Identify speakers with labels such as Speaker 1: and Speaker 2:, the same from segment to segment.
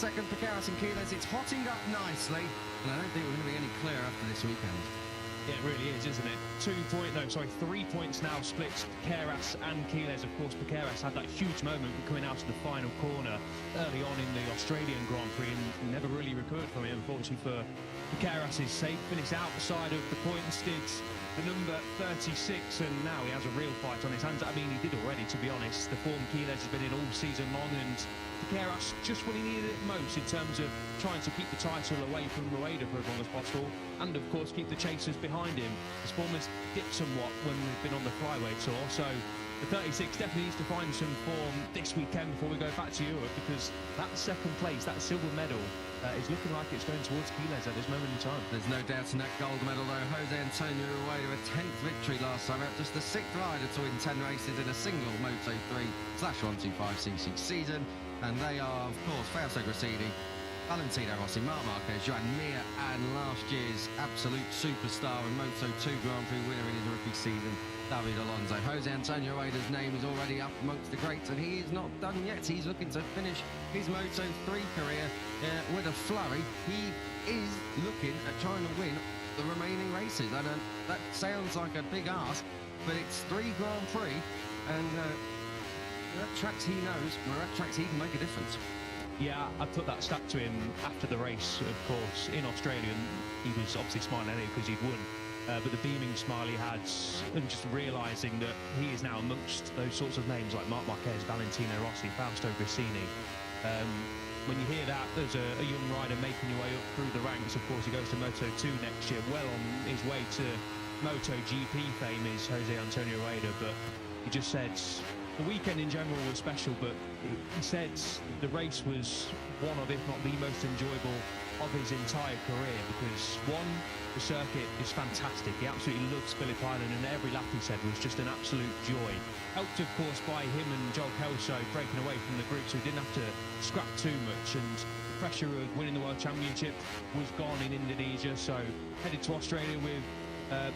Speaker 1: second for Keras and Quiles. It's hotting up nicely, and I don't think we're going to be any clearer after this weekend.
Speaker 2: Yeah, it really is, isn't it? 3 points now split Keras and Quiles. Of course, Keras had that huge moment coming out of the final corner early on in the Australian Grand Prix and never really recovered from it, unfortunately for Keras' sake. Finished outside of the points, did the number 36, and now he has a real fight on his hands. I mean, he did already, to be honest. The form Quiles has been in all season long, and Keras just when he needed it most in terms of trying to keep the title away from Rueda for as long as possible, and of course keep the chasers behind him. His form has dipped somewhat when we've been on the flyweight tour, so the 36 definitely needs to find some form this weekend before we go back to Europe, because that second place, that silver medal, is looking like it's going towards Quiles at this moment in time.
Speaker 1: There's no doubt in that gold medal, though. Jose Antonio Rueda, a 10th victory last time out, just the 6th rider to win 10 races in a single Moto3/125cc season. And they are, of course, Fausto Gracini, Valentino Rossi, Marc Marquez, Joan Mir, and last year's absolute superstar and Moto2 Grand Prix winner in his rookie season, David Alonso. Jose Antonio Rueda's name is already up amongst the greats, and he is not done yet. He's looking to finish his Moto3 career with a flurry. He is looking at trying to win the remaining races. And that sounds like a big ask, but it's 3 Grand Prix, and at tracks he knows, or at tracks he can make a difference.
Speaker 2: Yeah, I put that stat to him after the race, of course, in Australia, and he was obviously smiling at it because he'd won. But the beaming smile he had, and just realising that he is now amongst those sorts of names like Marc Marquez, Valentino Rossi, Fausto Gracini. When you hear that, there's a young rider making your way up through the ranks. Of course, he goes to Moto2 next year, well on his way to MotoGP fame is Jose Antonio Rueda, but he just said the weekend in general was special, but he said the race was one of, if not the most enjoyable of his entire career, because one, the circuit is fantastic. He absolutely loves Phillip Island, and every lap he said was just an absolute joy. Helped, of course, by him and Joel Kelso breaking away from the group, so he didn't have to scrap too much, and the pressure of winning the World Championship was gone in Indonesia, so headed to Australia with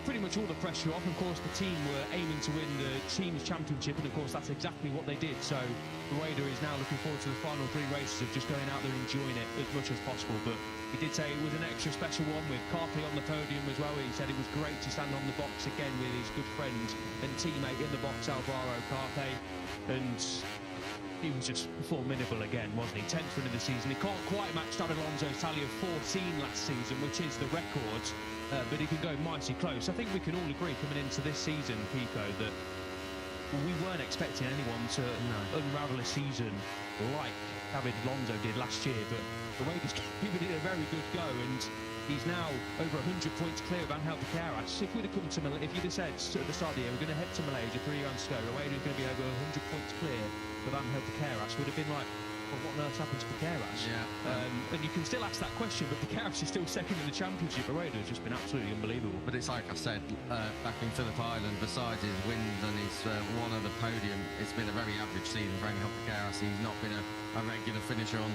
Speaker 2: pretty much all the pressure off. Of course, the team were aiming to win the Teams Championship, and of course that's exactly what they did. So Rueda is now looking forward to the final 3 races of just going out there and enjoying it as much as possible. But he did say it was an extra special one with Carpe on the podium as well. He said it was great to stand on the box again with his good friend and teammate in the box, Alvaro Carpe, and he was just formidable again, wasn't he? 10th win of the season. He can't quite match David Alonso's tally of 14 last season, which is the record, but he can go mighty close. I think we can all agree coming into this season, Pico, that we weren't expecting anyone to unravel a season like David Alonso did last year, but Rueda's given it a very good go, and he's now over 100 points clear of Angel Keras. If we'd have come to if you'd have said at the start of the year, we're going to head to Malaysia 3 rounds to go, Rueda's going to be over 100 points clear of Angel Keras, would have been like, well, what on earth happened to Keras?
Speaker 1: Yeah.
Speaker 2: And you can still ask that question, but Keras is still second in the championship. Rueda has just been absolutely unbelievable.
Speaker 1: But it's like I said, back in Phillip Island, besides his wins and his one of the podium, it's been a very average season for Angel Keras. He's not been a regular finisher on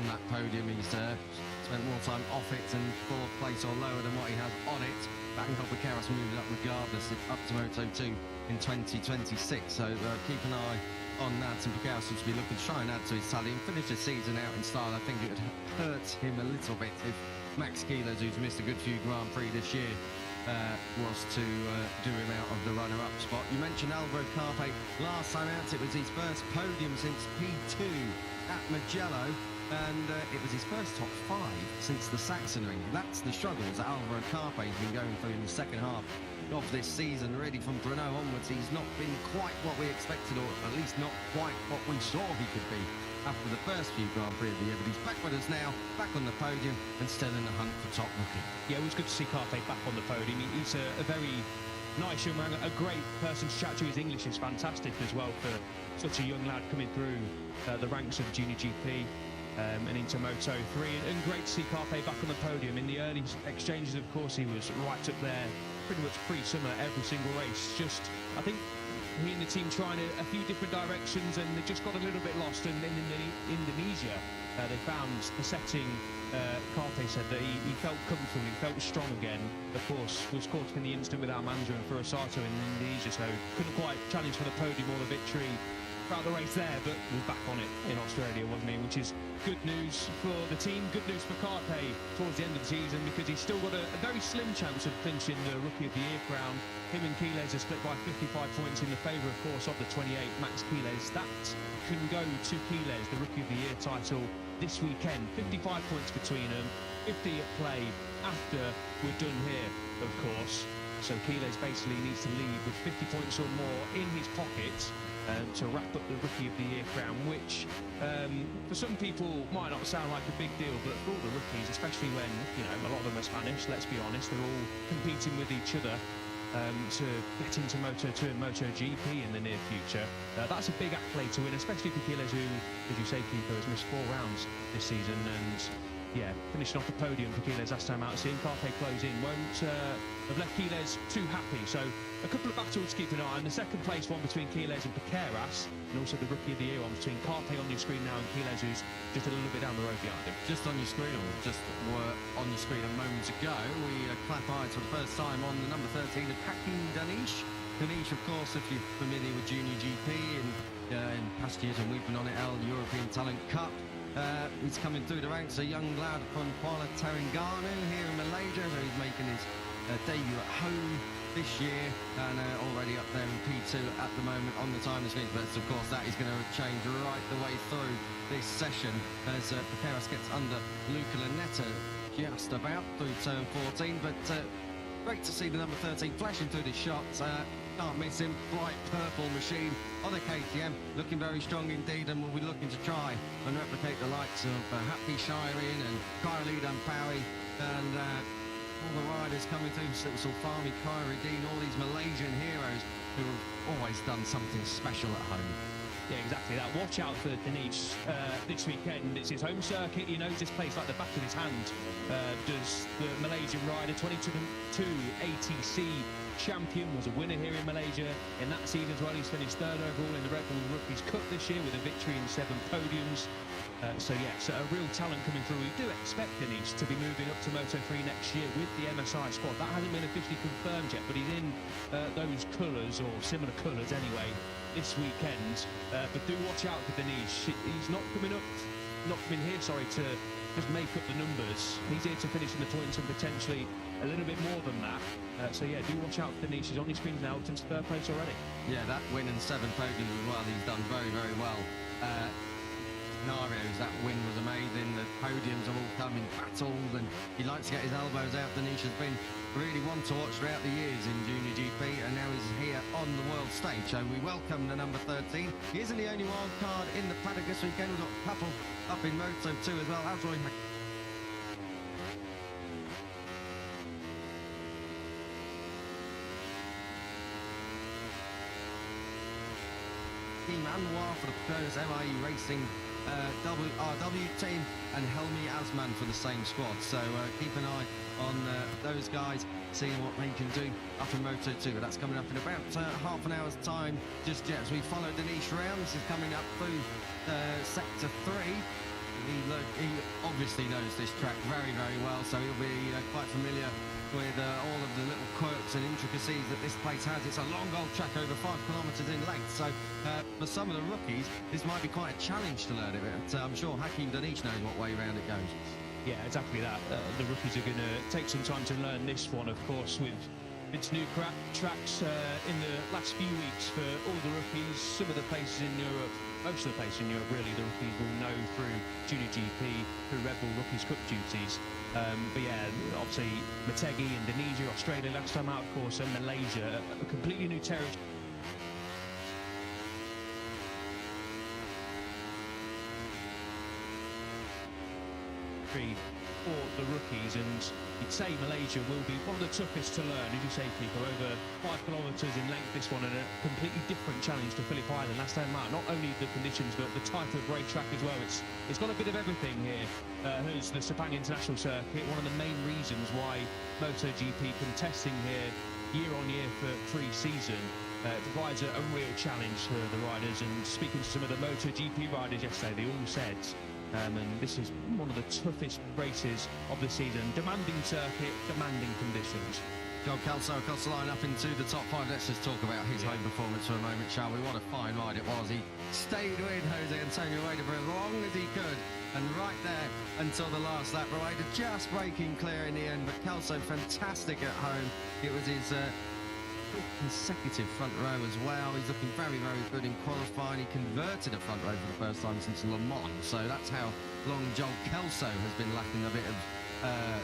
Speaker 1: that podium. He's spent more time off it and 4th place or lower than what he has on it. Angel Keras moving up regardless, up to Moto2 in 2026. So keep an eye on that, and Keras seems to be looking to try and add to his tally and finish the season out in style. I think it would hurt him a little bit if Max Quiles, who's missed a good few Grand Prix this year, was to do him out of the runner-up spot. You mentioned Alvaro Carpe. Last time out, it was his first podium since P2 at Mugello, and it was his first top 5 since the Sachsenring. That's the struggles that Alvaro Carpe has been going through in the second half of this season. Really, from Brno onwards, he's not been quite what we expected, or at least not quite what we saw he could be after the first few Grand Prix of the year. But he's back with us now, back on the podium, and still in the hunt for top looking.
Speaker 2: Yeah, it was good to see Carpe back on the podium. He's a very nice young man, a great person to chat to. His English is fantastic as well for such a young lad coming through the ranks of Junior GP. And into Moto3, and great to see Carpe back on the podium. In the early exchanges, of course, he was right up there pretty much pre-summer every single race. Just, I think he and the team trying a few different directions, and they just got a little bit lost. And then in Indonesia, they found the setting. Carpe said that he felt comfortable, he felt strong again. Of course, was caught up in the instant with Almanza and Furusato in Indonesia, so couldn't quite challenge for the podium or the victory throughout the race there, but was back on it in Australia, wasn't he? Which is good news for the team, good news for Carpe towards the end of the season, because he's still got a very slim chance of clinching the Rookie of the Year crown. Him and Quiles are split by 55 points in the favour, of course, of the 28, Max Quiles. That can go to Quiles, the Rookie of the Year title, this weekend. 55 points between them, 50 at play after we're done here, of course. So Quiles basically needs to leave with 50 points or more in his pocket to wrap up the Rookie of the Year crown, which for some people might not sound like a big deal, but for all the rookies, especially when, you know, a lot of them are Spanish, let's be honest, they're all competing with each other to get into Moto2 and MotoGP in the near future. That's a big accolade to win, especially for Quiles, who, as you say, Kiko, has missed 4 rounds this season, and yeah, finishing off the podium for Quiles last time out, seeing Carpe close in won't have left Quiles too happy. So a couple of battles to keep an eye on. The second place one between Quiles and Piqueras, and also the Rookie of the Year one between Carpe on your screen now and Quiles, who's just a little bit down the road behind him.
Speaker 1: Just on your screen, or just were on your screen a moment ago, we clap eyes for the first time on the number 13 of Hakim Danish. Danish, of course, if you're familiar with Junior GP and in past years when we've been on it, European Talent Cup. He's coming through the ranks, a young lad from Kuala Terengganu here in Malaysia, so he's making his debut at home this year, and already up there in P2 at the moment on the time machine. But of course that is going to change right the way through this session as Piqueras gets under Luca Lanetta just about through turn 14. But great to see the number 13 flashing through the shots. Can't miss him. Bright purple machine on a KTM, looking very strong indeed, and we'll be looking to try and replicate the likes of Happy Shirin and Kylie Dampawi and all the riders coming through, Sulfami, Khairuddin, all these Malaysian heroes who have always done something special at home.
Speaker 2: Yeah, exactly that. Watch out for Danish this weekend. It's his home circuit. He knows this place like the back of his hand. Does the Malaysian rider, 22 ATC champion, was a winner here in Malaysia in that season as well. He's finished 3rd overall in the Red Bull Rookies Cup this year with a victory in 7 podiums. So yes, a real talent coming through. We do expect Danish to be moving up to Moto3 next year with the MSI squad. That hasn't been officially confirmed yet, but he's in those colours, or similar colours anyway, this weekend. But do watch out for Danish. He's not coming here, sorry, to just make up the numbers. He's here to finish in the points and potentially a little bit more than that. So yeah, do watch out for Danish. He's on his screen now, to 3rd place already. Yeah, that win and 7 podiums as well. He's done very, very well. Scenarios, that win was amazing. The podiums have all come in battles, and he likes to get his elbows out. Danish has been really one to watch throughout the years in Junior GP, and now he's here on the world stage. So we welcome the number 13. He isn't the only wild card in the paddock this weekend. We've got a couple up in Moto2 as well. Azroy Team Anwar for the Pros MIE Racing WRW team, and Helmi Asman for the same squad. So keep an eye on those guys, seeing what they can do up in Moto2. But that's coming up in about half an hour's time just yet as we follow Danish round. This is coming up through Sector 3. He obviously knows this track very, very well, so he'll be quite familiar with all of the little quirks and intricacies that this place has. It's a long old track, over 5 kilometres in length, so for some of the rookies this might be quite a challenge to learn it, but I'm sure Hakim Danish knows what way around it goes. Yeah, exactly that. The rookies are going to take some time to learn this one, of course, with its new tracks in the last few weeks for all the rookies. Some of the places in Europe, most of the places in Europe really, the rookies will know through Junior GP, through Red Bull Rookies Cup duties. But yeah, obviously Motegi, Indonesia, Australia last time out, of course, and Malaysia, a completely new territory. For the rookies, and you'd say Malaysia will be one of the toughest to learn, as you say, people. Over 5 kilometres in length, this one, and a completely different challenge to Phillip Island last time out. Not only the conditions, but the type of racetrack as well. It's got a bit of everything here. Here's the Sepang International Circuit, one of the main reasons why MotoGP contesting here year on year for pre-season. It provides a real challenge for the riders, and speaking to some of the MotoGP riders yesterday, they all said and this is one of the toughest races of the season. Demanding circuit, demanding conditions.
Speaker 1: Joel Kelso across the line up into the top 5. Let's just talk about his home performance for a moment, shall we? What a fine ride it was. He stayed with Jose Antonio Rueda for as long as he could, and right there until the last lap. Rueda just breaking clear in the end, but Kelso fantastic at home. It was his consecutive front row as well. He's looking very, very good in qualifying. He converted a front row for the first time since Le Mans, so that's how long Joel Kelso has been lacking a bit of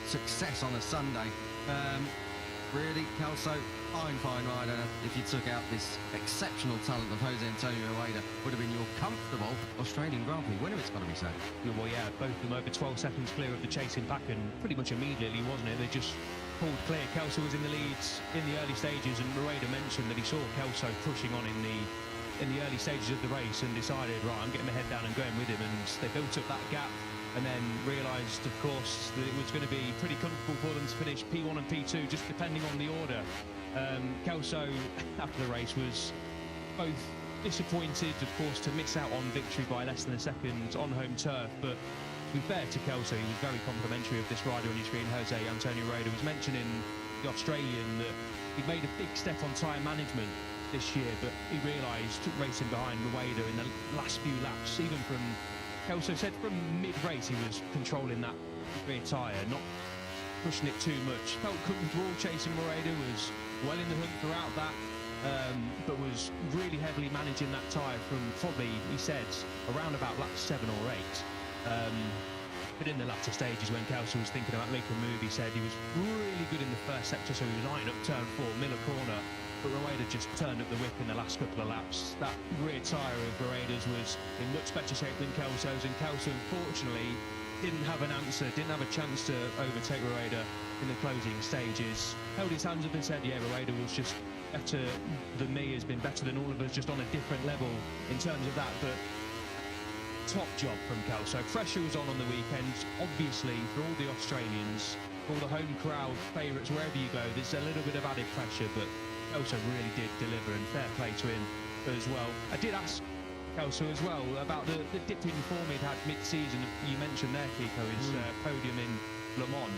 Speaker 1: success on a Sunday. Really, Kelso, fine rider. If you took out this exceptional talent of Jose Antonio Rueda, would have been your comfortable Australian Grand Prix winner, it's got to be said.
Speaker 2: Well, yeah, both of them over 12 seconds clear of the chasing pack, and pretty much immediately, wasn't it? They just pulled clear. Kelso was in the leads in the early stages, and Rueda mentioned that he saw Kelso pushing on in the early stages of the race and decided, right, I'm getting my head down and going with him, and they built up that gap and then realised, of course, that it was going to be pretty comfortable for them to finish P1 and P2, just depending on the order. Kelso, after the race, was both disappointed, of course, to miss out on victory by less than a second on home turf, but to be fair to Kelso, he was very complimentary of this rider on his screen. Jose Antonio Rueda was mentioning the Australian that he'd made a big step on tyre management this year, but he realised racing behind Rueda in the last few laps, even from Kelso said from mid-race he was controlling that rear tyre, not pushing it too much. Felt comfortable chasing Rueda, was well in the hunt throughout that, but was really heavily managing that tyre from probably, he said, around about lap 7 or 8. But in the latter stages, when Kelso was thinking about making a move, he said he was really good in the first sector, so he was eyeing up turn 4, Miller corner, but Rueda just turned up the whip in the last couple of laps. That rear tyre of Rueda's was in much better shape than Kelso's, and Kelso, unfortunately, didn't have an answer, didn't have a chance to overtake Rueda in the closing stages. Held his hands up and said, yeah, Rueda was just better than me, has been better than all of us, just on a different level in terms of that, but top job from Kelso. Pressure was on the weekend, obviously, for all the Australians, all the home crowd favourites, wherever you go, there's a little bit of added pressure, but Kelso really did deliver, and fair play to him as well. I did ask Kelso as well about the dip in form he'd had mid-season. You mentioned there, Kiko, his podium in Le Mans,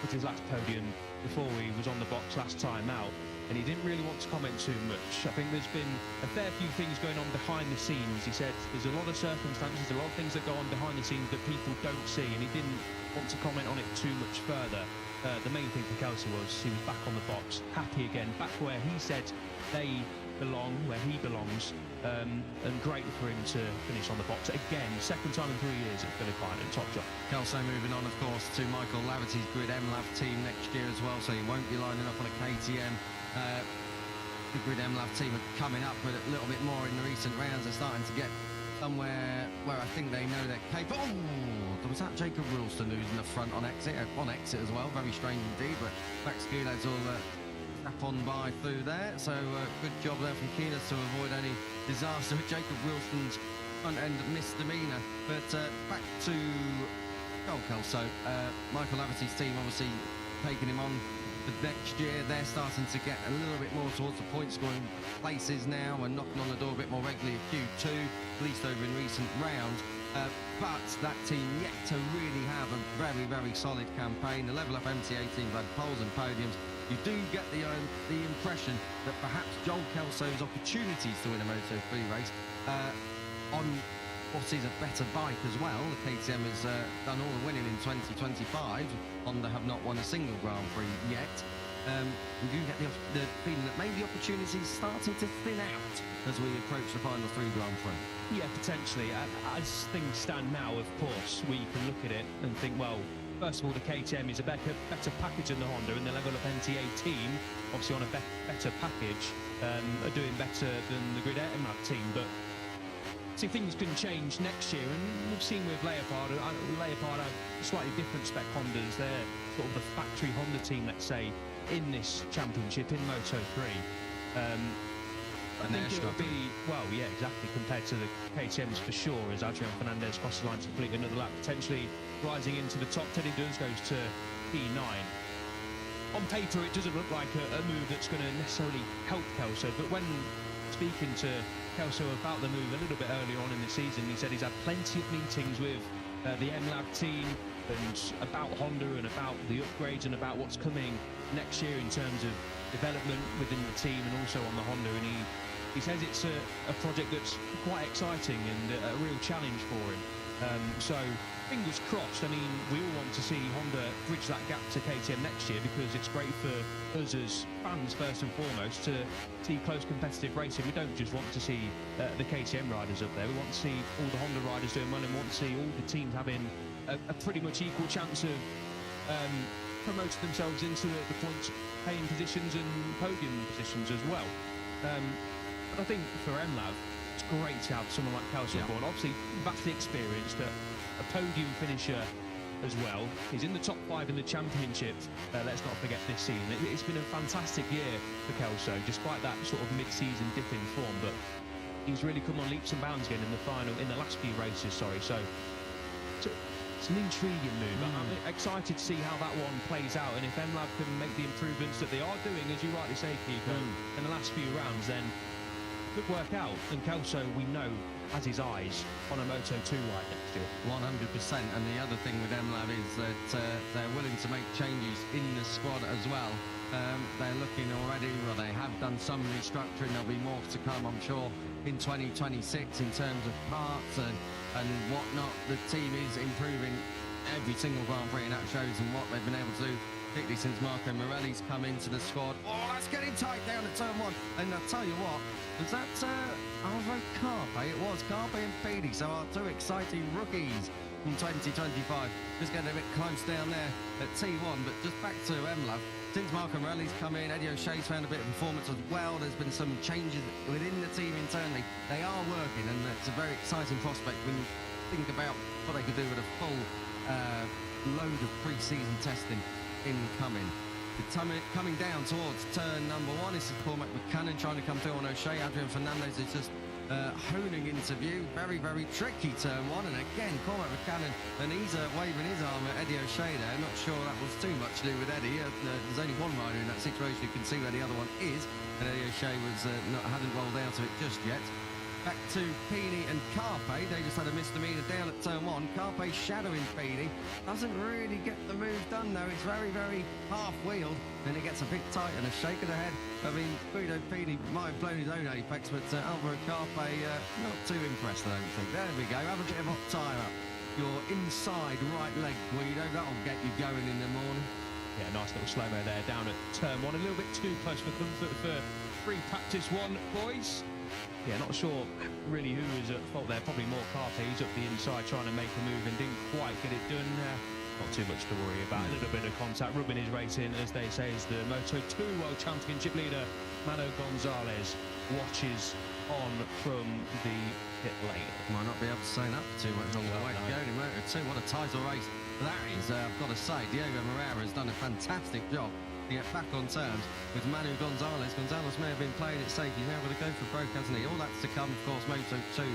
Speaker 2: was his last podium before he was on the box last time out, and he didn't really want to comment too much. I think there's been a fair few things going on behind the scenes. He said there's a lot of circumstances, a lot of things that go on behind the scenes that people don't see, and he didn't want to comment on it too much further. The main thing for Kelso was he was back on the box, happy again, back where he said they belong, where he belongs, and great for him to finish on the box again, second time in 3 years at Phillip Island. Top job.
Speaker 1: Kelso moving on, of course, to Michael Laverty's Grid M-Lav team next year as well, so he won't be lining up on a KTM. The Grid M-Lav team are coming up with a little bit more in the recent rounds. They're starting to get somewhere where I think they know they're capable. Oh, was that Jacob Wilson who's in the front on exit as well? Very strange indeed, but Max Goulet's all snap on by through there. So good job there from Keeners to avoid any disaster with Jacob Wilson's front end misdemeanor. But back to Joel Kelso, Michael Laverty's team obviously taking him on for next year. They're starting to get a little bit more towards the point scoring places now and knocking on the door a bit more regularly at Q2, at least over in recent rounds. But that team yet to really have a very, very solid campaign. The Level Up MTA team have had poles and podiums. You do get the impression that perhaps Joel Kelso's opportunities to win a Moto3 race on what is a better bike as well. The KTM has done all the winning in 2025. Honda have not won a single Grand Prix yet. We do get the feeling that maybe the opportunities starting to thin out as we approach the final 3 Grand Prix.
Speaker 2: Yeah, potentially. As things stand now, of course, we can look at it and think, well, first of all, the KTM is a better package than the Honda, and the Level Up MTA team, obviously on a better package, are doing better than the Grid M-Lav team. But see, things can change next year, and we've seen with Leopard have slightly different spec Hondas. They're sort of the factory Honda team, let's say, in this championship in Moto3. I think it would be, well, yeah, exactly, compared to the KTMs for sure, as Adrian Fernandez crosses the line to complete another lap, potentially rising into the top 10. He goes to P9. On paper, it doesn't look like a move that's going to necessarily help Kelso, but when speaking to Kelso about the move a little bit earlier on in the season, he said he's had plenty of meetings with the M-Lav team and about Honda and about the upgrades and about what's coming next year in terms of development within the team and also on the Honda, and he says it's a project that's quite exciting and a real challenge for him. So fingers crossed. I mean, we all want to see Honda bridge that gap to KTM next year, because it's great for us as fans first and foremost to see close competitive racing. We don't just want to see the KTM riders up there. We want to see all the Honda riders doing well, and want to see all the teams having a pretty much equal chance of promoting themselves into the points paying positions and podium positions as well. I think for MLAV, it's great to have someone like Kelso on board. Obviously, vastly experienced, a podium finisher as well. He's in the top 5 in the championship. Let's not forget this season. It's been a fantastic year for Kelso, despite that sort of mid-season dip in form. But he's really come on leaps and bounds again in the last few races. So it's an intriguing move. I'm excited to see how that one plays out, and if MLAV can make the improvements that they are doing, as you rightly say, Kiko, in the last few rounds, then could work out. And Kelso, we know, has his eyes on a Moto2 ride next year.
Speaker 1: 100%. And the other thing with MLAV is that they're willing to make changes in the squad as well. They're looking already, well, they have done some restructuring. There'll be more to come, I'm sure, in 2026 in terms of parts and whatnot. The team is improving every single Grand Prix, and that shows them what they've been able to do, particularly since Marco Morelli's come into the squad. Oh, let's get him tight down at turn 1. And I'll tell you what, was that Alvaro Carpe? It was Carpe and Pini, so our 2 exciting rookies from 2025. Just getting a bit close down there at T1, but just back to MLAV. Since Marco Morelli's come in, Eddie O'Shea's found a bit of performance as well. There's been some changes within the team internally. They are working, and it's a very exciting prospect when you think about what they could do with a full load of pre-season testing incoming. Coming down towards turn number 1, this is Cormac Buchanan trying to come through on O'Shea. Adrian Fernandez is just honing into view. Very, very tricky turn 1, and again Cormac Buchanan, and he's waving his arm at Eddie O'Shea there. Not sure that was too much to do with Eddie. There's only one rider in that situation who can see where the other one is, and Eddie O'Shea hadn't rolled out of it just yet. Back to Pini and Carpe. They just had a misdemeanor down at turn 1. Carpe shadowing Pini. Doesn't really get the move done though. It's very, very half-wheeled, and it gets a bit tight and a shake of the head. I mean, Guido Pini might have blown his own apex, but Alvaro Carpe not too impressed, I don't think. There we go. Have a bit of hot tyre up your inside right leg, Guido. That'll get you going in the morning.
Speaker 2: Yeah, nice little slow-mo there down at turn 1. A little bit too close for comfort for free practice 1, boys. Yeah, not sure really who is at fault there. Probably more Carpe. He's up the inside trying to make a move and didn't quite get it done. Not too much to worry about. A little bit of contact, rubbing his race in, as they say, as the Moto2 World Championship leader, Mano Gonzalez, watches on from the pit lane.
Speaker 1: Might not be able to say that for too much longer. Way to go in Moto2. What a title race that is. I've got to say, Diego Moreira has done a fantastic job to get back on terms with Manu Gonzalez. Gonzalez may have been playing it safe. He's now going to go for broke, hasn't he? All that's to come, of course. Moto2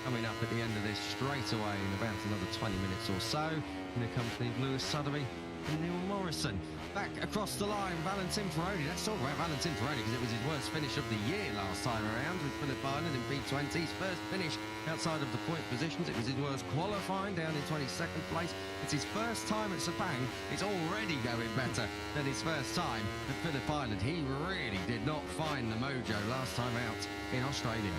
Speaker 1: coming up at the end of this straight away in about another 20 minutes or so, in the company of Lewis Sotheby and Neil Morrison. Back across the line, Valentin Ferroni. Let's talk about Valentin Ferroni, because it was his worst finish of the year last time around with Phillip Island in P20. His first finish outside of the point positions. It was his worst qualifying, down in 22nd place. It's his first time at Sepang. It's already going better than his first time at Phillip Island. He really did not find the mojo last time out in Australia.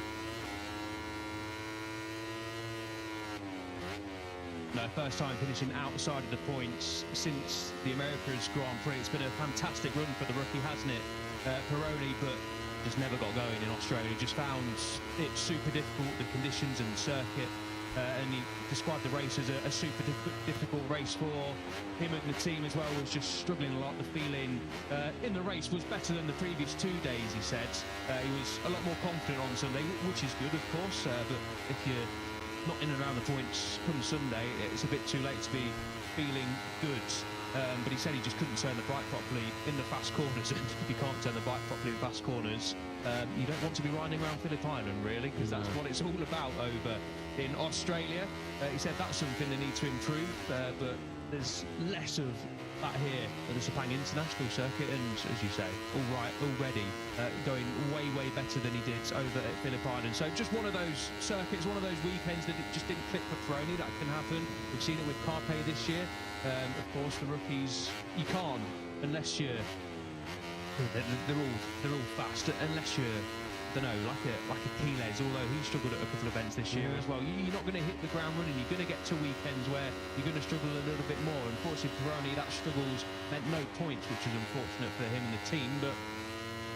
Speaker 2: No, first time finishing outside of the points since the Americas Grand Prix. It's been a fantastic run for the rookie, hasn't it? Peroni, but just never got going in Australia. Just found it super difficult, the conditions and the circuit. And he described the race as a super difficult race for him and the team as well. Was just struggling a lot. The feeling in the race was better than the previous 2 days, he said. He was a lot more confident on Sunday, which is good, of course. But if you're not in and around the points come Sunday, it's a bit too late to be feeling good. But he said he just couldn't turn the bike properly in the fast corners, and if you can't turn the bike properly in fast corners, you don't want to be riding around Phillip Island, really, because that's what it's all about over in Australia. He said that's something they need to improve, but there's less of that here at the Sepang International Circuit, and as you say, already going way better than he did over at Phillip Island. So just one of those circuits, one of those weekends that it just didn't click for Peroni. That can happen. We've seen it with Carpe this year. Of course, the rookies, you can't, unless you're they're all fast, unless you're, I don't know, like a Keyless, although he struggled at a couple of events this year as well. You're not going to hit the ground running. You're going to get to weekends where you're going to struggle a little bit more. Unfortunately, Pironi, that struggles meant no points, which is unfortunate for him and the team, but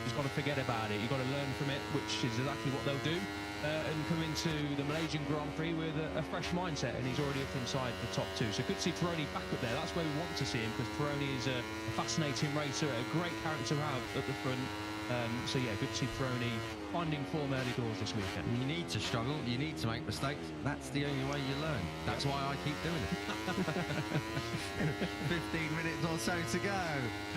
Speaker 2: he's got to forget about it. You've got to learn from it, which is exactly what they'll do, and come into the Malaysian Grand Prix with a fresh mindset, and he's already up inside the top two. So good to see Pironi back up there. That's where we want to see him, because Pironi is a fascinating racer, a great character to have at the front. So yeah, good to see Pironi finding form early doors this weekend.
Speaker 1: You need to struggle, you need to make mistakes. That's the only way you learn. That's why I keep doing it. 15 minutes or so to go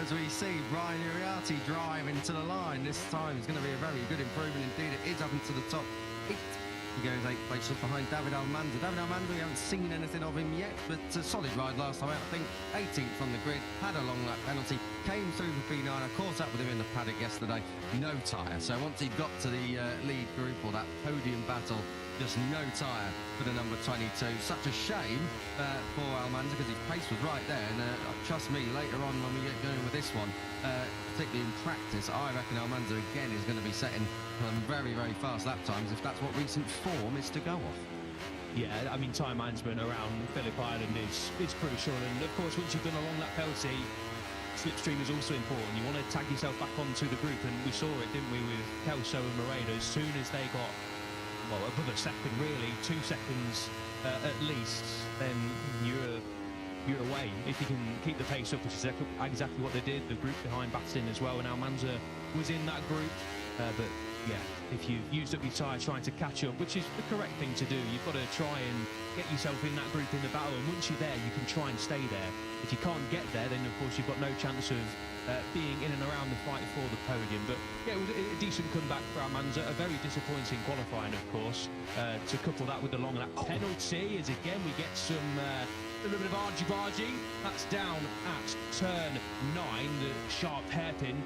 Speaker 1: as we see Brian Uriarte drive into the line. This time is going to be a very good improvement indeed. It is up into the top 8. He goes 8 places behind David Almanza. David Almanza, we haven't seen anything of him yet, but a solid ride last time out. I think 18th on the grid, had a long lap penalty, came through the P9. I caught up with him in the paddock yesterday, no tyre. So once he got to the lead group, or that podium battle, just no tyre for the number 22. Such a shame for Almanza, because his pace was right there. And trust me, later on when we get going with this one, particularly in practice, I reckon Almanza again is going to be setting very, very fast lap times, if that's what recent form is to go off.
Speaker 2: Yeah, I mean, time management around Phillip Island is crucial. And of course, once you've done a long lap penalty, slipstream is also important. You want to tag yourself back onto the group, and we saw it, didn't we, with Kelso and Moreno. As soon as they got, well, above a second, really, 2 seconds at least, then you're away. If you can keep the pace up, which is exactly what they did. The group behind Batin as well, and Almanza was in that group. But yeah, if you've used up your tyre trying to catch up, which is the correct thing to do, you've got to try and get yourself in that group in the battle. And once you're there, you can try and stay there. If you can't get there, then of course you've got no chance of being in and around the fight for the podium. But yeah, it was a decent comeback for Almanza. A very disappointing qualifying, of course, to couple that with the long lap penalty, as again we get some a little bit of argy-bargy. That's down at turn 9, the sharp hairpin.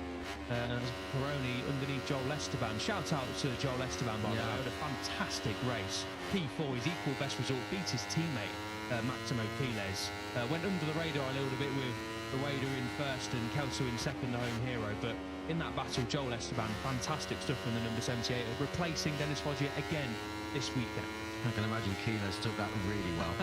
Speaker 2: Pironi underneath Joel Esteban. Shout out to Joel Esteban, by the way. Had a fantastic race. P4, his equal best result, beat his teammate Maximo Keyless. Went under the radar a little bit with Rueda in first and Kelso in second, the home hero. But in that battle, Joel Esteban, fantastic stuff from the number 78, replacing Dennis Foggia again this weekend.
Speaker 1: I can imagine Keyless took that really well.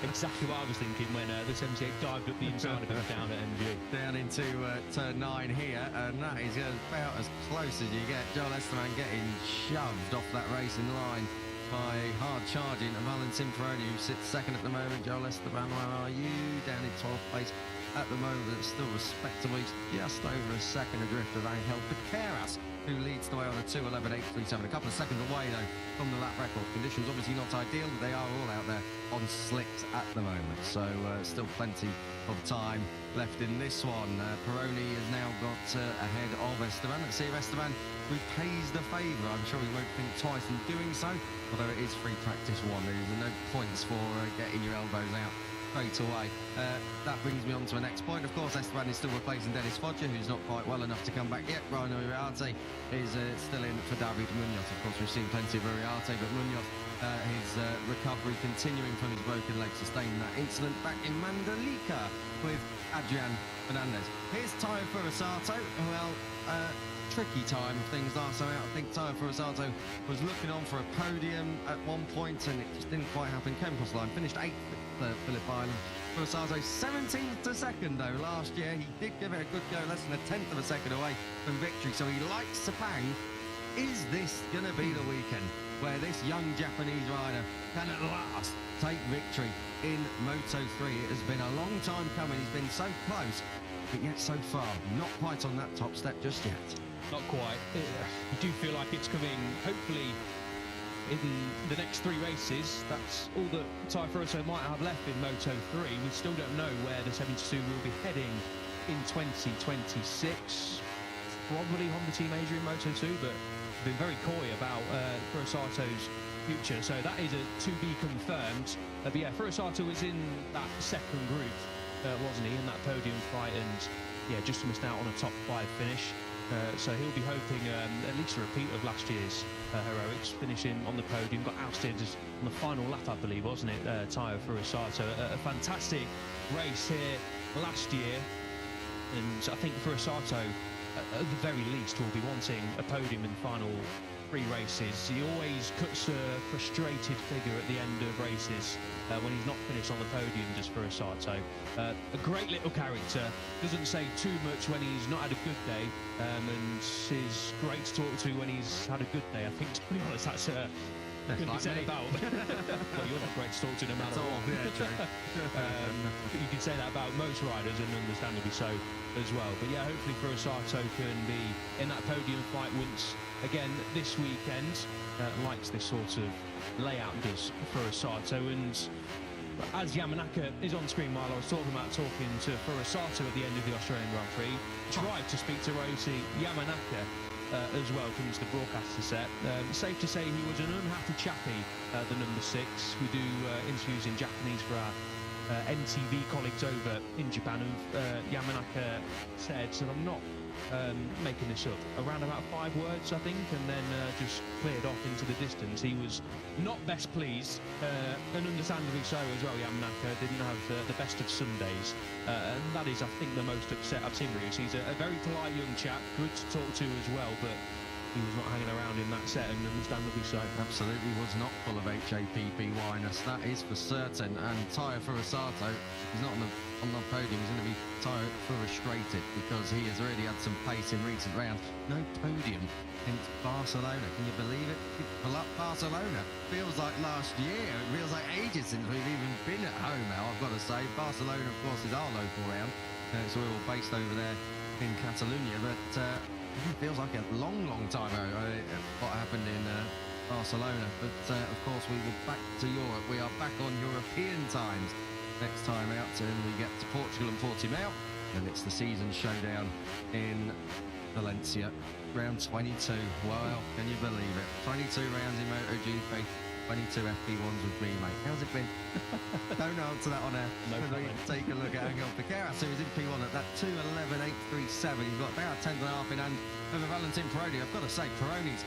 Speaker 2: Exactly what I was thinking when the 78 dived up the inside of him down at MG.
Speaker 1: Down into turn 9 here, and that is about as close as you get. Joel Esteban getting shoved off that racing line by hard charging Valentin Pironi, who sits second at the moment. Joel Esteban, where are you? Down in 12th place at the moment, but it's still respectable. He's just over a second adrift of Angel Piqueras, who leads the way on a 2:11.837. A couple of seconds away, though, from the lap record. Conditions obviously not ideal, but they are all out there on slicks at the moment. So still plenty of time left in this one. Pironi has now got ahead of Esteban. Let's see if Esteban repays the favour. I'm sure he won't think twice in doing so, although it is free practice 1. There's no points for getting your elbows out straight away. That brings me on to the next point. Of course, Esteban is still replacing Dennis Foggia, who's not quite well enough to come back yet. Brian Uriarte is still in for David Munoz. Of course, we've seen plenty of Uriarte, but Munoz, his recovery continuing from his broken leg, sustained that incident back in Mandalika with Adrian Fernandez. Here's Tayo Furusato. Well, tricky time of things last time out. I think Tayo Furusato was looking on for a podium at one point, and it just didn't quite happen. Came across the line, finished 8th at Phillip Island. Furusato 17th to 2nd though last year. He did give it a good go, less than a 10th of a second away from victory, so he likes Sepang. Is this going to be the weekend where this young Japanese rider can at last take victory in Moto3? It has been a long time coming. He's been so close, but yet so far not quite on that top step just yet. Not quite.
Speaker 2: You do feel like it's coming, hopefully, in the next 3 races. That's all that Tayo Furusato might have left in Moto3. We still don't know where the 72 will be heading in 2026. Probably Honda Team Asia in Moto2, but been very coy about Furusato's future. So that is to be confirmed. But yeah, Furusato was in that second group, wasn't he, in that podium fight, and yeah, just missed out on a top 5 finish. So he'll be hoping at least a repeat of last year's heroics, finishing on the podium. Got ousted on the final lap, I believe, wasn't it, Tayo Furusato? A fantastic race here last year, and I think Furusato at the very least, will be wanting a podium in the final 3 races. He always cuts a frustrated figure at the end of races when he's not finished on the podium just for a Sato. A great little character, doesn't say too much when he's not had a good day, and is great to talk to when he's had a good day. I think, to be honest, that's couldn't be said about. Well, you're not great to talk to no matter what.
Speaker 1: Yeah, true.
Speaker 2: You can say that about most riders, and understandably so as well. But yeah, hopefully Furusato can be in that podium fight once again this weekend. Likes this sort of layout, does Furusato. And as Yamanaka is on screen while I was talking to Furusato at the end of the Australian Grand Prix, tried to speak to Rosie Yamanaka as well comes the broadcaster set. Safe to say he was an unhappy chappie, the number 6. We do interviews in Japanese for our NTV colleagues over in Japan, and Yamanaka said, and I'm not making this up, around about 5 words, I think, and then just cleared off into the distance. He was not best pleased, and understandably so as well. Yamanaka didn't have the best of Sundays, and that is, I think, the most upset I've seen Rios. He's a very polite young chap, good to talk to as well, but he was not hanging around in that set, and understandably so.
Speaker 1: Absolutely was not full of HAPP whiness, that is for certain. And Taya Furusato, he's not on the podium, he's going to be Taya frustrated because he has already had some pace in recent rounds. No podium since Barcelona, can you believe it? Barcelona feels like last year, it feels like ages since we've even been at home now, I've got to say. Barcelona, of course, is our local round, so we're all based over there in Catalonia, but it feels like a long time ago what happened in Barcelona. But of course, we will back to Europe. We are back on European times next time out, and we get to Portugal and Portimao, and it's the season showdown in Valencia, round 22. Wow, can you believe it? 22 rounds in MotoGP, 22 FP1s with me, mate. How's it been? Don't answer that on air.
Speaker 2: No
Speaker 1: we take a look at Angel Piqueras, who is in P1 at that 2:11.837. He's got about 10th and a half in hand over Valentin Peroni. I've got to say, Peroni's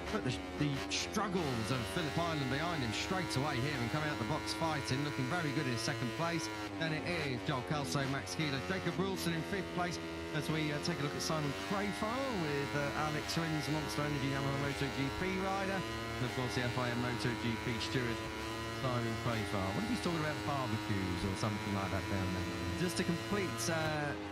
Speaker 1: put the struggles of Phillip Island behind him straight away here and coming out the box fighting, looking very good in 2nd place. Then it is Joel Kelso, Max Keeler, Jacob Rulson in 5th place. As we take a look at Simon Crayfile with Alex Rins, Monster Energy Yamaha MotoGP rider, and of course the FIM MotoGP steward, Simon Crayfile. What if he's talking about barbecues or something like that down there? Just to complete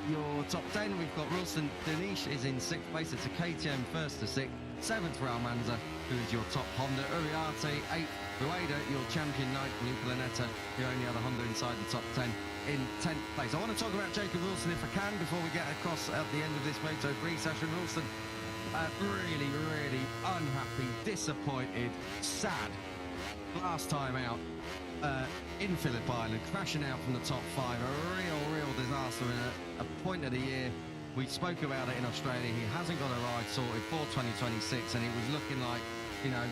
Speaker 1: your top 10, we've got Rulson Danish is in 6th place. It's a KTM 1st to 6th. 7th for Almanza, who is your top Honda. Uriarte, 8th. Rueda, your champion 9th. New Planeta, your only other Honda inside the top 10 in 10th place. I want to talk about Jacob Wilson if I can before we get across at the end of this Moto3 session. Wilson, really unhappy, disappointed, sad. Last time out in Phillip Island, crashing out from the top 5. A real disaster in a point of the year. We spoke about it in Australia. He hasn't got a ride sorted for 2026, and it was looking like, you know,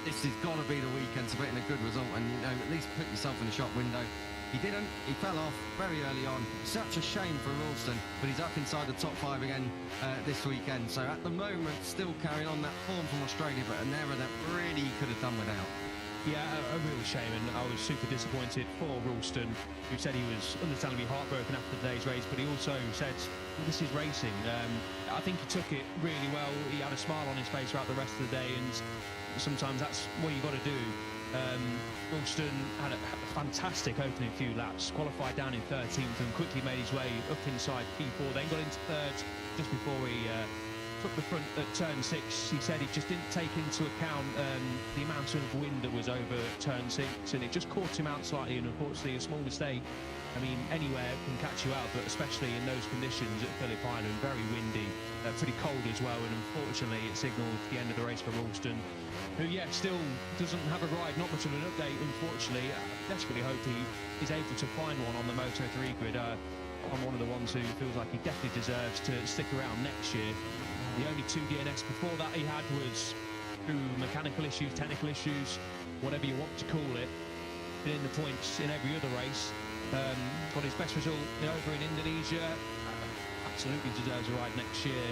Speaker 1: this has got to be the weekend to put in a good result and, you know, at least put yourself in the shop window. He didn't. He fell off very early on. Such a shame for Ralston, but he's up inside the top 5 again this weekend. So at the moment, still carrying on that form from Australia, but an error that really he could have done without.
Speaker 2: Yeah, a real shame, and I was super disappointed for Ralston, who said he was understandably heartbroken after today's race, but he also said, well, this is racing. I think he took it really well. He had a smile on his face throughout the rest of the day, and sometimes that's what you've got to do. Ralston had a fantastic opening few laps, qualified down in 13th and quickly made his way up inside P4, then got into 3rd just before he took the front at turn 6. He said he just didn't take into account the amount of wind that was over turn 6, and it just caught him out slightly, and unfortunately a small mistake. I mean, anywhere can catch you out, but especially in those conditions at Phillip Island, very windy, pretty cold as well, and unfortunately it signalled the end of the race for Ralston, who, yeah, still doesn't have a ride, not much of an update, unfortunately. I desperately hope he is able to find one on the Moto3 grid. I'm one of the ones who feels like he definitely deserves to stick around next year. The only 2 DNS before that he had was through mechanical issues, technical issues, whatever you want to call it. Been in the points in every other race. Got his best result over in Indonesia. Absolutely deserves a ride next year.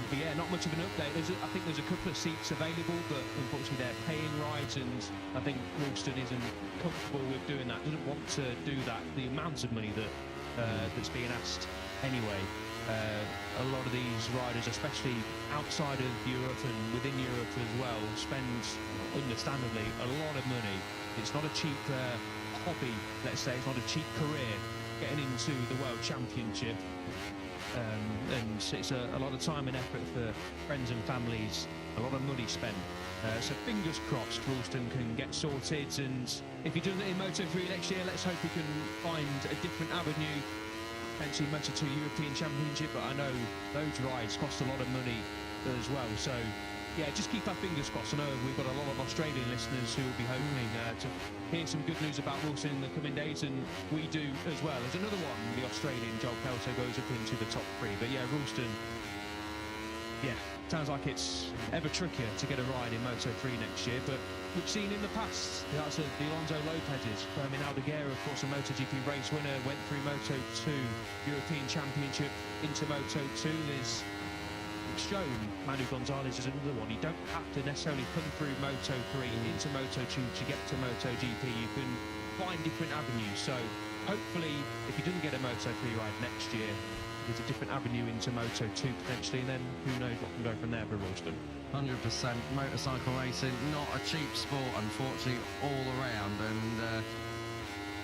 Speaker 2: But yeah, not much of an update. I think there's a couple of seats available, but unfortunately they're paying rides, and I think Ralston isn't comfortable with doing that. Doesn't want to do that. The amount of money that that's being asked anyway. A lot of these riders, especially outside of Europe and within Europe as well, spend, understandably, a lot of money. It's not a cheap hobby, let's say. It's not a cheap career getting into the World Championship. And it's a lot of time and effort for friends and families, a lot of money spent. So fingers crossed Ralston can get sorted, and if he does it in Moto3 next year, let's hope he can find a different avenue, potentially Moto2 European Championship, but I know those rides cost a lot of money as well. So yeah, just keep our fingers crossed. I know we've got a lot of Australian listeners who will be hoping to hear some good news about Ralston in the coming days, and we do as well. There's another one, the Australian Joel Kelso goes up into the top 3, but yeah, Ralston, yeah, sounds like it's ever trickier to get a ride in Moto3 next year, but we've seen in the past, the likes of the Alonso Lopez's, Fermin Aldeguerra, of course, a MotoGP race winner, went through Moto2 European Championship into Moto2. There's shown Manu Gonzalez is another one. You don't have to necessarily come through Moto3 into Moto2 to get to MotoGP. You can find different avenues. So hopefully, if he doesn't get a Moto3 ride next year, there's a different avenue into Moto2 potentially, and then who knows what can go from there for Ralston.
Speaker 1: 100% motorcycle racing, not a cheap sport, unfortunately, all around. And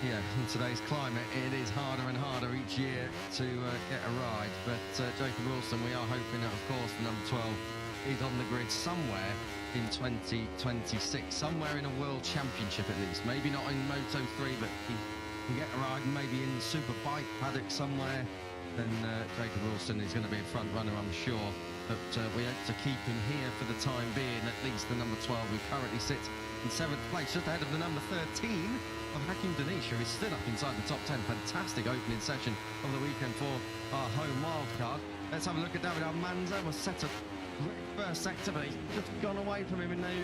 Speaker 1: yeah, in today's climate, it is harder and harder each year to get a ride. But Jacob Ralston, we are hoping that, of course, the number 12 is on the grid somewhere in 2026, somewhere in a World Championship at least. Maybe not in Moto3, but he can get a ride maybe in Superbike paddock somewhere. Then Jacob Ralston is going to be a front runner, I'm sure. But we hope to keep him here for the time being, at least the number 12, who currently sits in 7th place, just ahead of the number 13 of Hakim Danesh, who is still up inside the top 10. Fantastic opening session of the weekend for our home wildcard. Let's have a look at David Almanza. Was set a great first sector, but he's just gone away from him in the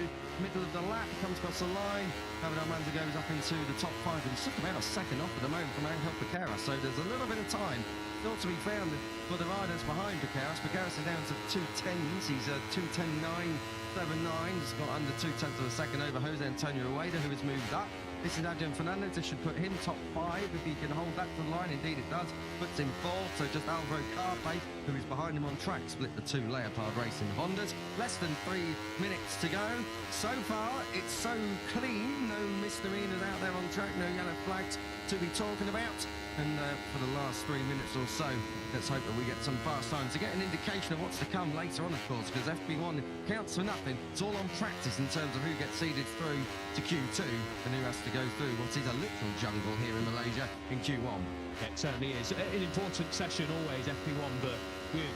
Speaker 1: middle of the lap. Comes across the line. David Almanza goes up into the top 5, and he's just about a second off at the moment from Angel Piqueras. So there's a little bit of time still to be found for the riders behind Piqueras. Piqueras is down to 2:10s. He's 2:10.979. He's got under 0.2 of a second over Jose Antonio Rueda, who has moved up. This is Adrian Fernandez. This should put him top 5 if he can hold that to the line. Indeed it does. Puts him 4th. So just Alvaro Carpe, who is behind him on track, split the 2 Leopard Racing Hondas. Less than 3 minutes to go. So far, it's so clean. No misdemeanors out there on track. No yellow flags to be talking about. And for the last 3 minutes or so, let's hope that we get some fast times to get an indication of what's to come later on, of course, because FP1 counts for nothing. It's all on practice in terms of who gets seeded through to Q2 and who has to go through what is a literal jungle here in Malaysia in Q1.
Speaker 2: Yeah, it certainly is. An important session always, FP1, but with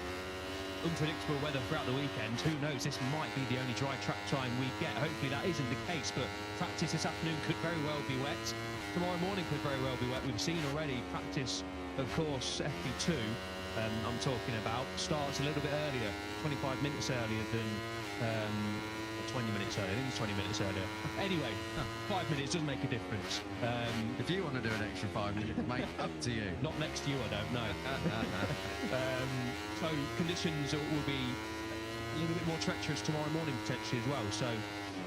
Speaker 2: unpredictable weather throughout the weekend, who knows, this might be the only dry track time we get. Hopefully that isn't the case, but practice this afternoon could very well be wet. Tomorrow morning could very well be wet. We've seen already practice, of course, FP2, I'm talking about, starts a little bit earlier, 25 minutes earlier than 20 minutes earlier. I think it's 20 minutes earlier. Anyway, 5 minutes doesn't make a difference.
Speaker 1: If you want to do an extra 5 minutes, mate, up to you.
Speaker 2: Not next to you, I don't know. So conditions will be a little bit more treacherous tomorrow morning potentially as well. So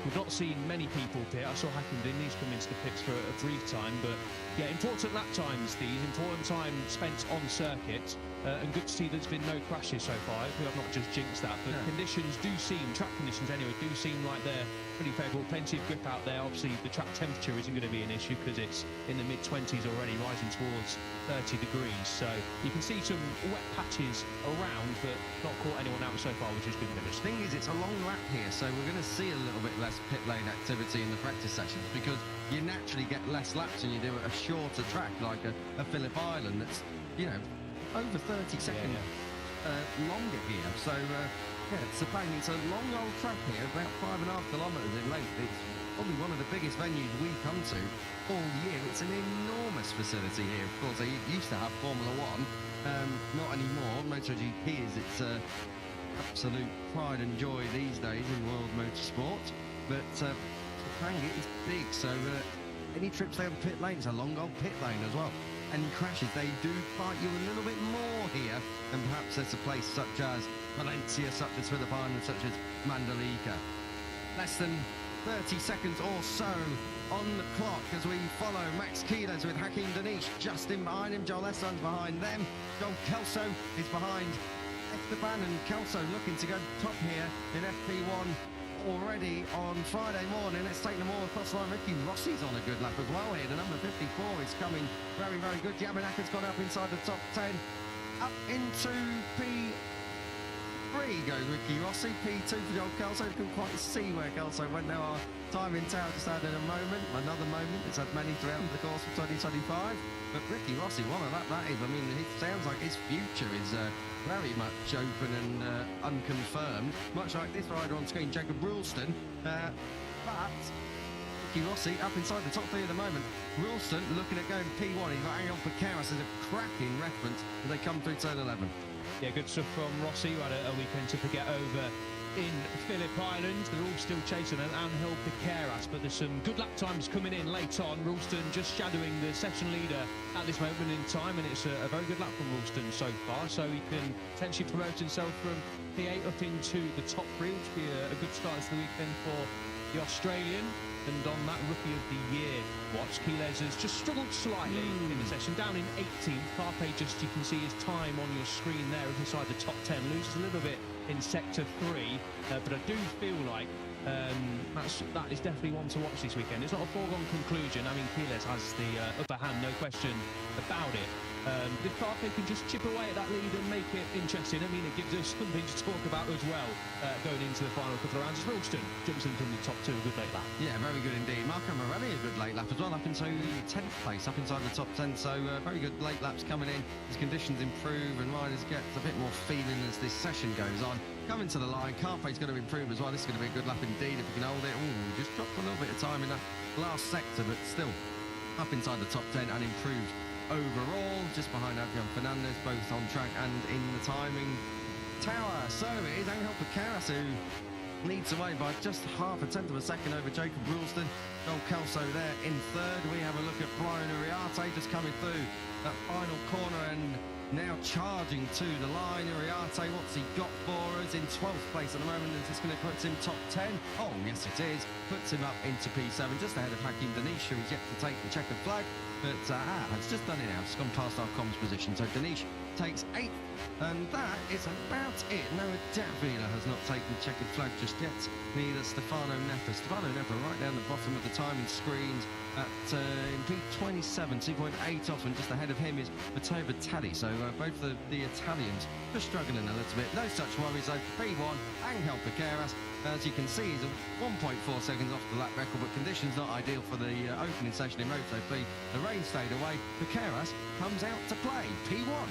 Speaker 2: we've not seen many people here. I saw Hakim Danesh come into the pits for a brief time, but yeah, important lap times these, important time spent on circuit, and good to see there's been no crashes so far. We have not just jinxed that, but conditions do seem, track conditions anyway, do seem like they're pretty favourable. Plenty of grip out there. Obviously the track temperature isn't going to be an issue because it's in the mid-20s already, rising towards 30 degrees. So you can see some wet patches around, but not caught anyone out so far, which is good news.
Speaker 1: The thing is, it's a long lap here, so we're going to see a little bit less pit lane activity in the practice sessions because you naturally get less laps when you do a shorter track like a Phillip Island that's, you know, over 30 seconds longer here. So yeah, Sepang, it's a long old track here, about 5.5 kilometres in length. It's probably one of the biggest venues we come to all year. It's an enormous facility here. Of course, they used to have Formula One, not anymore. MotoGP is its absolute pride and joy these days in world motorsport. But Sepang is big, so any trips down pit lane, it's a long old pit lane as well. Any crashes, they do fight you a little bit more here than perhaps there's a place such as Valencia, such as Phillip Island, such as Mandalika. Less than 30 seconds or so on the clock as we follow Max Quiles with Hakim Danish just in behind him. Joel Essan's behind them. Joel Kelso is behind Esteban, and Kelso looking to go top here in FP1 already on Friday morning. Let's take them all across the line. Ricky Rossi's on a good lap as well here. The number 54 is coming very, very good. Yamanaka's gone up inside the top 10. Up into P3 goes Ricky Rossi. P2 for Joel Kelso. Couldn't quite see where Kelso went now. Our timing tower just had in a moment. Another moment. It's had many throughout the course of 2025. But Ricky Rossi, what a lap that is. I mean, it sounds like his future is very much open and unconfirmed. Much like this rider on screen, Jacob Rulston. But Ricky Rossi up inside the top 3 at the moment. Rulston looking at going P1. He's got Angel Picaras as a cracking reference as they come through turn 11.
Speaker 2: Yeah, good stuff from Rossi. Who had a weekend to forget over in Phillip Island. They're all still chasing an Angel Picaras, but there's some good lap times coming in late on. Rulston just shadowing the session leader at this moment in time, and it's a very good lap from Rulston so far, so he can potentially promote himself from P8 up into the top 3, which would be a good start to the weekend for the Australian. And on that Rookie of the Year watch, Quiles has just struggled slightly in the session, down in 18th. Carpe, just you can see his time on your screen there inside the top 10, loses a little bit in sector 3, but I do feel like that is definitely one to watch this weekend. It's not a foregone conclusion. I mean, Quiles has the upper hand, no question about it. If Carpe can just chip away at that lead and make it interesting, I mean, it gives us something to talk about as well going into the final couple of rounds. Ralston jumps into the top 2, a good late lap.
Speaker 1: Yeah, very good indeed. Marco Morelli, a good late lap as well, up into 10th place, up inside the top 10. So very good late laps coming in as conditions improve and riders get a bit more feeling as this session goes on. Coming to the line, Carpe's going to improve as well. This is going to be a good lap indeed if we can hold it. Ooh, just dropped a little bit of time in that last sector, but still up inside the top 10 and improved overall, just behind Adrian Fernandez, both on track and in the timing tower. So it is Angel Picaras who leads away by just half a tenth of a second over Jacob Rulston. Joel Kelso there in 3rd. We have a look at Brian Uriarte just coming through that final corner and now charging to the line. Uriarte, what's he got for us in 12th place at the moment? Is this going to put him top 10? Oh, yes it is. Puts him up into P7, just ahead of Hakim Danish, who is yet to take the checkered flag. But has just done it now. It's gone past our comms position. So Danish takes 8th, and that is about it. Noah Davila has not taken the checkered flag just yet. Neither Stefano Neffa. Stefano Neffa right down the bottom of the timing screens at P27, 2.8 off, and just ahead of him is Matteo Vitali. So both the Italians just struggling a little bit. No such worries though. P1, Angel Picaras, as you can see, he's 1.4 seconds off the lap record, but conditions not ideal for the opening session in Moto3. The rain stayed away. Picaras comes out to play. P1.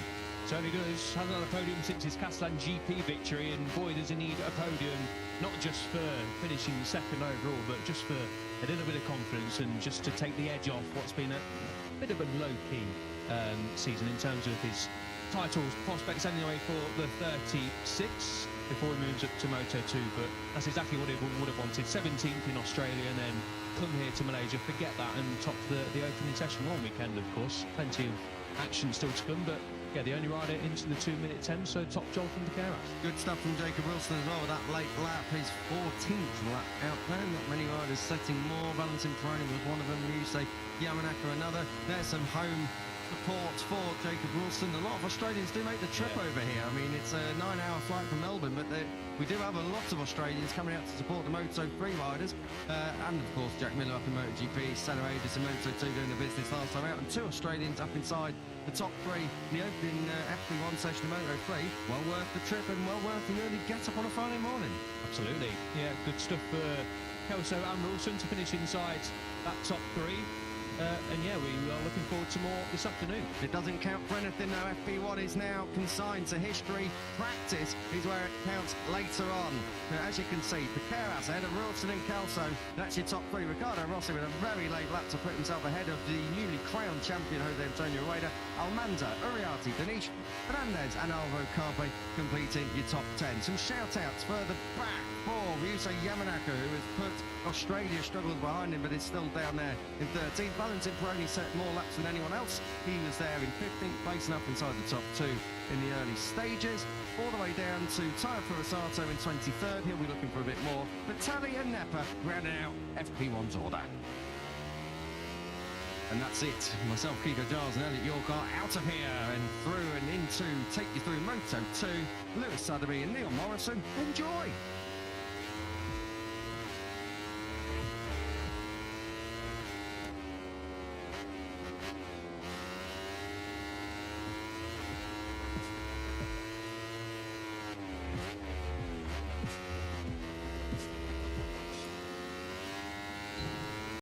Speaker 2: Certainly does. Has another podium since his Catalan GP victory, and boy, does he need a podium, not just for finishing second overall, but just for a little bit of confidence and just to take the edge off what's been a bit of a low-key season in terms of his titles prospects anyway for the 36 before he moves up to Moto2, but that's exactly what he would have wanted. 17th in Australia and then come here to Malaysia, forget that, and top the opening session one weekend, of course. Plenty of action still to come, but yeah, the only rider into the 2-minute 10, so top job from Picaras.
Speaker 1: Good stuff from Jacob Wilson as well with that late lap. His 14th lap out there. Not many riders setting more. Valentin Peroni was one of them. Yusei Yamanaka another. There's some home support for Jacob Wilson. A lot of Australians do make the trip over here. I mean, it's a 9-hour flight from Melbourne, but we do have a lot of Australians coming out to support the Moto3 riders. And of course, Jack Miller up in MotoGP, Senna Aegis in Moto2 doing the business last time out, and 2 Australians up inside the top 3 in the opening FP1 session of Moto3. Well worth the trip and well worth the early get up on a Friday morning.
Speaker 2: Absolutely. Yeah, good stuff for Kelso and Wilson to finish inside that top 3. And yeah, we are looking forward to more this afternoon.
Speaker 1: It doesn't count for anything though. FP1 is now consigned to history. Practice is where it counts later on. Now, as you can see, Picaras ahead of Wilson and Kelso. That's your top 3. Ricardo Rossi with a very late lap to put himself ahead of the newly crowned champion Jose Antonio Rueda. Almanza, Uriarte, Danish, Fernandez and Alvaro Carpe completing your top 10. Some shout-outs further back for Ryusei Yamanaka, who has put Australia struggles behind him, but is still down there in 13th. Valentin Peroni set more laps than anyone else. He was there in 15th place and up inside the top 2 in the early stages. all the way down to Tyre Furusato in 23rd. He'll be looking for a bit more. But Tally and Napa rounding out FP1's order. And that's it. Myself, Kiko Giles and Elliot York are out of here and through and into, take you through Moto2, Lewis Sotheby and Neil Morrison. Enjoy!